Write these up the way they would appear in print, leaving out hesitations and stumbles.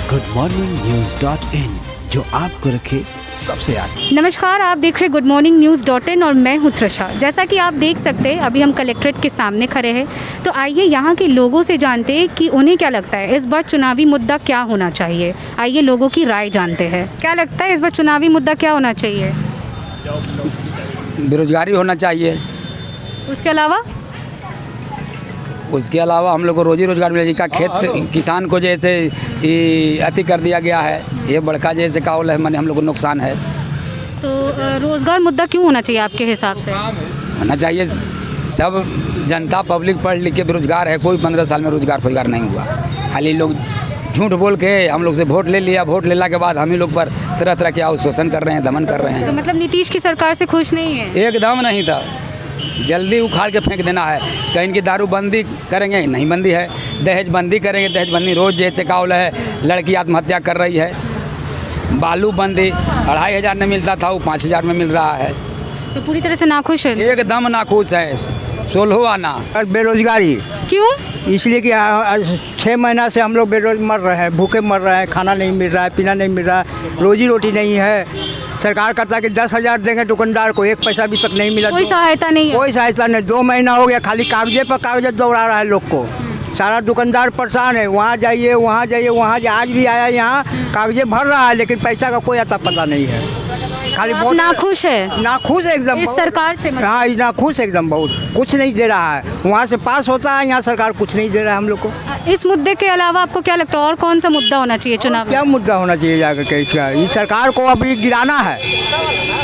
goodmorningnews.in, जो आपको रखे सबसे आगे। नमस्कार, आप देख रहे goodmorningnews.in और मैं हूँ त्रिशा। जैसा कि आप देख सकते हैं अभी हम कलेक्ट्रेट के सामने खड़े हैं, तो आइए यहाँ के लोगों से जानते हैं कि उन्हें क्या लगता है इस बार चुनावी मुद्दा क्या होना चाहिए। आइए लोगों की राय जानते हैं। क्या लगता है इस बार चुनावी मुद्दा क्या होना चाहिए? बेरोजगारी होना चाहिए। उसके अलावा हम लोग को रोजी रोजगार मिलेगी का खेत किसान को जैसे अति कर दिया गया है, ये बड़का जैसे काउल है, माने हम लोग को नुकसान है। तो रोज़गार मुद्दा क्यों होना चाहिए आपके हिसाब से? होना चाहिए। सब जनता पब्लिक पढ़ लिख के बेरोजगार है, कोई 15 साल में रोजगार नहीं हुआ। खाली लोग झूठ बोल के हम लोग से वोट ले लिया, वोट लेने के बाद हम ही लोग पर तरह तरह के शोषण कर रहे हैं, दमन कर रहे हैं। तो मतलब नीतीश की सरकार से खुश नहीं है? एकदम नहीं था, जल्दी उखाड़ के फेंक देना है। कहीं की दारूबंदी करेंगे, नहीं बंदी है। दहेज बंदी करेंगे, दहेज बंदी रोज़ जैसे काउल है, लड़की आत्महत्या कर रही है। बालू बंदी 2500 में मिलता था, वो 5000 में मिल रहा है। तो पूरी तरह से नाखुश है? एकदम नाखुश है। 16 आना बेरोजगारी क्यों? इसलिए कि 6 महीना से हम लोग मर रहे हैं, भूखे मर रहे हैं, खाना नहीं मिल रहा है, पीना नहीं मिल रहा है, रोजी रोटी नहीं है। सरकार कहता है कि 10,000 देंगे दुकानदार को, 1 पैसा भी तक नहीं मिला। कोई सहायता नहीं है? कोई सहायता नहीं। 2 महीना हो गया, खाली कागजे पर कागज दौड़ा रहा है लोग को। सारा दुकानदार परेशान है, वहाँ जाइए वहाँ जाइए वहाँ जाइए। आज भी आया यहाँ, कागजे भर रहा है लेकिन पैसा का कोई आता पता नहीं है। खाली आप नाखुश है? नाखुश एकदम इस सरकार से? हाँ, नाखुश एकदम, बहुत कुछ नहीं दे रहा है। वहाँ से पास होता है, यहाँ सरकार कुछ नहीं दे रहा है हम लोग को। इस मुद्दे के अलावा आपको क्या लगता है और कौन सा मुद्दा होना चाहिए चुनाव? क्या मुद्दा होना चाहिए जाकर के इसका? इस सरकार को अभी गिराना है,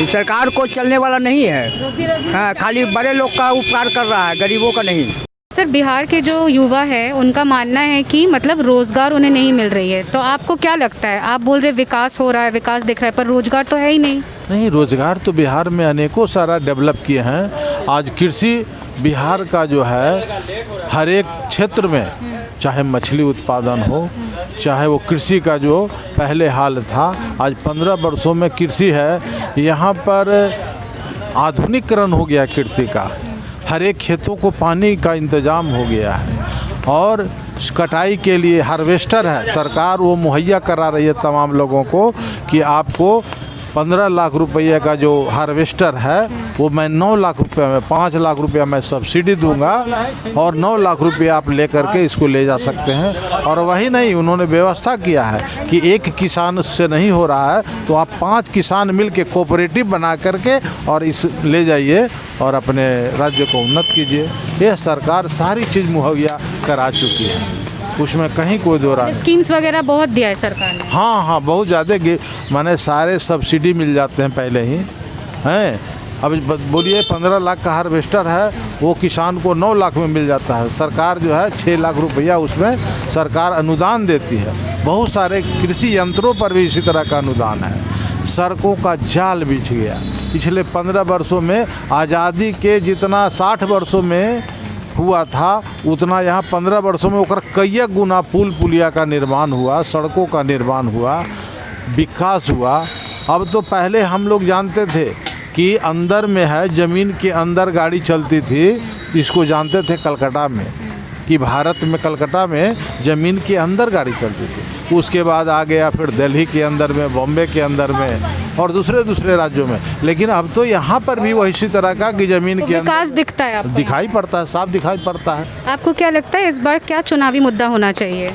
इस सरकार को चलने वाला नहीं है। हाँ, खाली बड़े लोग का उपकार कर रहा है, गरीबों का नहीं। सर, बिहार के जो युवा है उनका मानना है कि मतलब रोज़गार उन्हें नहीं मिल रही है, तो आपको क्या लगता है? आप बोल रहे विकास हो रहा है, विकास दिख रहा है, पर रोज़गार तो है ही नहीं। नहीं, रोज़गार तो बिहार में अनेकों सारा डेवलप किए हैं। आज कृषि बिहार का जो है हर एक क्षेत्र में, चाहे मछली उत्पादन हो, चाहे वो कृषि का जो पहले हाल था, आज 15 वर्षों में कृषि है। यहाँ पर आधुनिकीकरण हो गया कृषि का, हर एक खेतों को पानी का इंतज़ाम हो गया है और कटाई के लिए हार्वेस्टर है। सरकार वो मुहैया करा रही है तमाम लोगों को कि आपको 15 लाख रुपये का जो हार्वेस्टर है वो मैं 9 लाख रुपये में, 5 लाख रुपया मैं सब्सिडी दूंगा और 9 लाख रुपये आप लेकर के इसको ले जा सकते हैं। और वही नहीं, उन्होंने व्यवस्था किया है कि एक किसान से नहीं हो रहा है तो आप 5 किसान मिल के कोऑपरेटिव बना करके और इस ले जाइए और अपने राज्य को उन्नत कीजिए। यह सरकार सारी चीज़ मुहैया करा चुकी है, उसमें कहीं कोई दो राय। स्कीम्स वगैरह बहुत दिया है सरकार ने? हाँ, बहुत ज़्यादा माने सारे सब्सिडी मिल जाते हैं पहले ही हैं। अब बोलिए 15 लाख का हार्वेस्टर है, वो किसान को 9 लाख में मिल जाता है। सरकार जो है 6 लाख रुपया उसमें सरकार अनुदान देती है। बहुत सारे कृषि यंत्रों पर भी इसी तरह का अनुदान है। सड़कों का जाल बिछ गया पिछले 15 वर्षों में। आज़ादी के जितना 60 वर्षों में हुआ था उतना यहाँ 15 वर्षों में ओकर कई गुना पुल पुलिया का निर्माण हुआ, सड़कों का निर्माण हुआ, विकास हुआ। अब तो पहले हम लोग जानते थे कि अंदर में है, ज़मीन के अंदर गाड़ी चलती थी, इसको जानते थे कलकत्ता में कि भारत में कलकत्ता में ज़मीन के अंदर गाड़ी चलती थी। उसके बाद आ गया फिर दिल्ली के अंदर में, बॉम्बे के अंदर में और दूसरे राज्यों में। लेकिन अब तो यहाँ पर भी वही इसी तरह का कि ज़मीन के अंदर विकास दिखता है, आपको दिखाई पड़ता है, साफ दिखाई पड़ता है। आपको क्या लगता है इस बार क्या चुनावी मुद्दा होना चाहिए?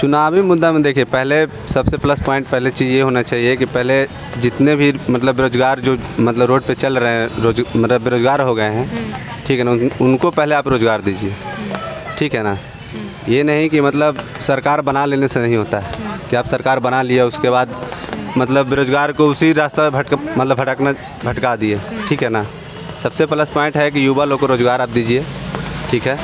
चुनावी मुद्दा में देखिए, पहले सबसे प्लस पॉइंट पहले चीज़ ये होना चाहिए कि पहले जितने भी मतलब बेरोजगार जो मतलब रोड पे चल रहे हैं, मतलब बेरोजगार हो गए हैं, ठीक है ना, उनको पहले आप रोज़गार दीजिए, ठीक है ना। ये नहीं कि मतलब सरकार बना लेने से नहीं होता है कि आप सरकार बना लिया उसके बाद मतलब बेरोजगार को उसी रास्ता में भटका दिए, ठीक है ना। सबसे प्लस पॉइंट है कि युवा लोग को रोज़गार आप दीजिए, ठीक है।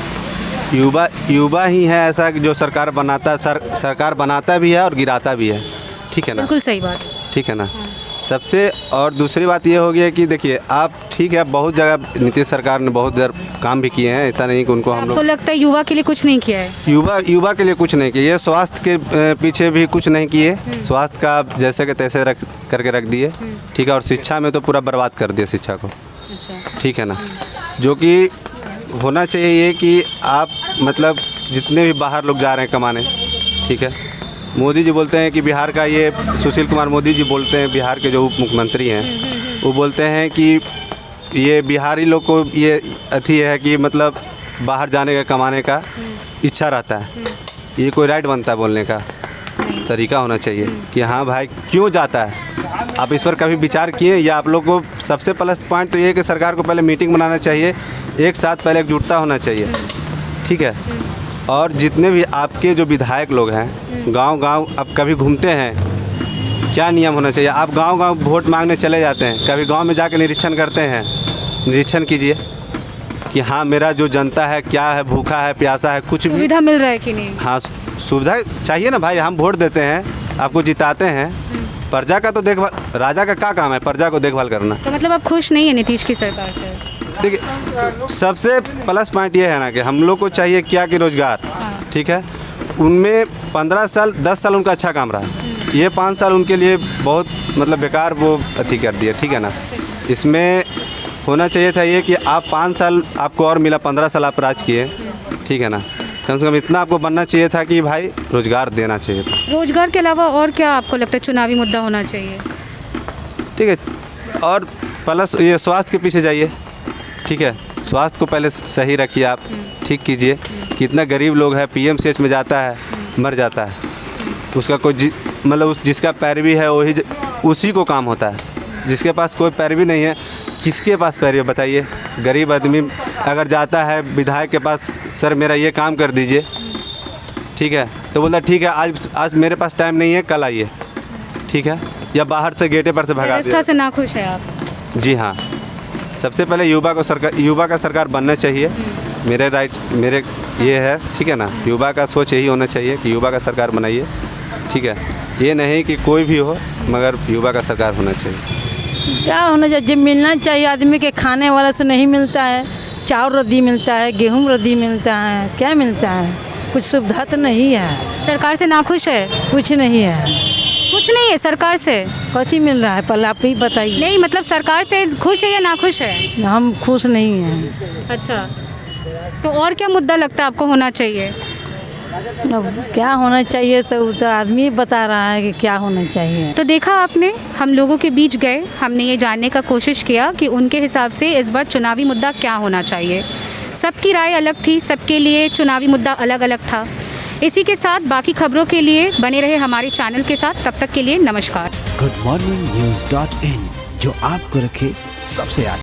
युवा ही है ऐसा कि जो सरकार बनाता सरकार बनाता भी है और गिराता भी है, ठीक है ना। बिल्कुल सही बात, ठीक है ना। सबसे और दूसरी बात ये हो गई है कि देखिए आप, ठीक है, बहुत जगह नीतीश सरकार ने बहुत काम भी किए हैं, ऐसा नहीं कि उनको हम लोग। आपको लगता है युवा के लिए कुछ नहीं किया है? युवा के लिए कुछ नहीं किया। ये स्वास्थ्य के पीछे भी कुछ नहीं किए, स्वास्थ्य का जैसे कि तैसे करके रख दिए, ठीक है। और शिक्षा में तो पूरा बर्बाद कर दिया शिक्षा को, ठीक है ना। जो कि होना चाहिए कि आप मतलब जितने भी बाहर लोग जा रहे हैं कमाने, ठीक है, मोदी जी बोलते हैं कि बिहार का ये सुशील कुमार मोदी जी बोलते हैं, बिहार के जो उप मुख्यमंत्री हैं, वो बोलते हैं कि ये बिहारी लोग को ये अथी है कि मतलब बाहर जाने का, कमाने का इच्छा रहता है। ये कोई राइट बनता है बोलने का? तरीका होना चाहिए कि हाँ भाई क्यों जाता है। आप इस पर कभी विचार किए? या आप लोग को सबसे प्लस पॉइंट तो ये है कि सरकार को पहले मीटिंग बनाना चाहिए, एक साथ पहले एकजुटता होना चाहिए, ठीक है। और जितने भी आपके जो विधायक लोग हैं, गांव-गांव अब कभी घूमते हैं, क्या नियम होना चाहिए? आप गांव-गांव वोट मांगने चले जाते हैं, कभी गांव में जाकर निरीक्षण करते हैं? निरीक्षण कीजिए कि हाँ मेरा जो जनता है क्या है, भूखा है, प्यासा है, कुछ भी सुविधा मिल रहा है कि नहीं? हाँ सुविधा चाहिए ना भाई। हम वोट देते हैं, आपको जिताते हैं, प्रजा का तो देखभाल, राजा का क्या काम है? प्रजा को देखभाल करना। तो मतलब आप खुश नहीं है नीतीश की सरकार से? देखिए सबसे प्लस पॉइंट ये है ना कि हम लोग को चाहिए क्या कि रोजगार, ठीक है। उनमें 15 साल 10 साल उनका अच्छा काम रहा, ये 5 साल उनके लिए बहुत मतलब बेकार वो अथी कर दिया, ठीक है ना। इसमें होना चाहिए था ये कि आप 5 साल आपको और मिला, 15 साल आप राज किए, ठीक है ना। कम से कम इतना आपको बनना चाहिए था कि भाई रोजगार देना चाहिए था। रोजगार के अलावा और क्या आपको लगता है चुनावी मुद्दा होना चाहिए? ठीक है, और प्लस ये स्वास्थ्य के पीछे जाइए, ठीक है। स्वास्थ्य को पहले सही रखिए, आप ठीक कीजिए। कितना गरीब लोग है पीएमसीएच में जाता है, मर जाता है, उसका कोई मतलब जिसका पैरवी है वही उसी को काम होता है, जिसके पास कोई पैरवी नहीं है किसके पास पैरवी बताइए? गरीब आदमी अगर जाता है विधायक के पास, सर मेरा ये काम कर दीजिए, ठीक है, तो बोलता ठीक है आज मेरे पास टाइम नहीं है, कल आइए, ठीक है, या बाहर से गेटे पर से भगा व्यवस्था दिया। से नाखुश है आप? जी हाँ, सबसे पहले युवा का सरकार बनना चाहिए। मेरे ये है, ठीक है ना। युवा का सोच यही होना चाहिए कि युवा का सरकार बनाइए, ठीक है। ये नहीं कि कोई भी हो, मगर युवा का सरकार होना चाहिए। क्या होना चाहिए? जब मिलना चाहिए आदमी के, खाने वाला से नहीं मिलता है। चावल रद्दी मिलता है, गेहूँ रद्दी मिलता है, क्या मिलता है? कुछ सुविधा तो नहीं है। सरकार से नाखुश है? कुछ नहीं है। कुछ नहीं है सरकार से? कुछ ही मिल रहा है, पहले आप ही बताइए। नहीं मतलब सरकार से खुश है या नाखुश है? हम खुश नहीं हैं। अच्छा, तो और क्या मुद्दा लगता है आपको होना चाहिए? अब क्या होना चाहिए तो आदमी बता रहा है कि क्या होना चाहिए। तो देखा आपने, हम लोगों के बीच गए, हमने ये जानने का कोशिश किया कि उनके हिसाब से इस बार चुनावी मुद्दा क्या होना चाहिए। सबकी राय अलग थी, सबके लिए चुनावी मुद्दा अलग अलग था। इसी के साथ बाकी खबरों के लिए बने रहे हमारे चैनल के साथ। तब तक के लिए नमस्कार। goodmorningnews.in, जो आपको रखे सबसे आगे।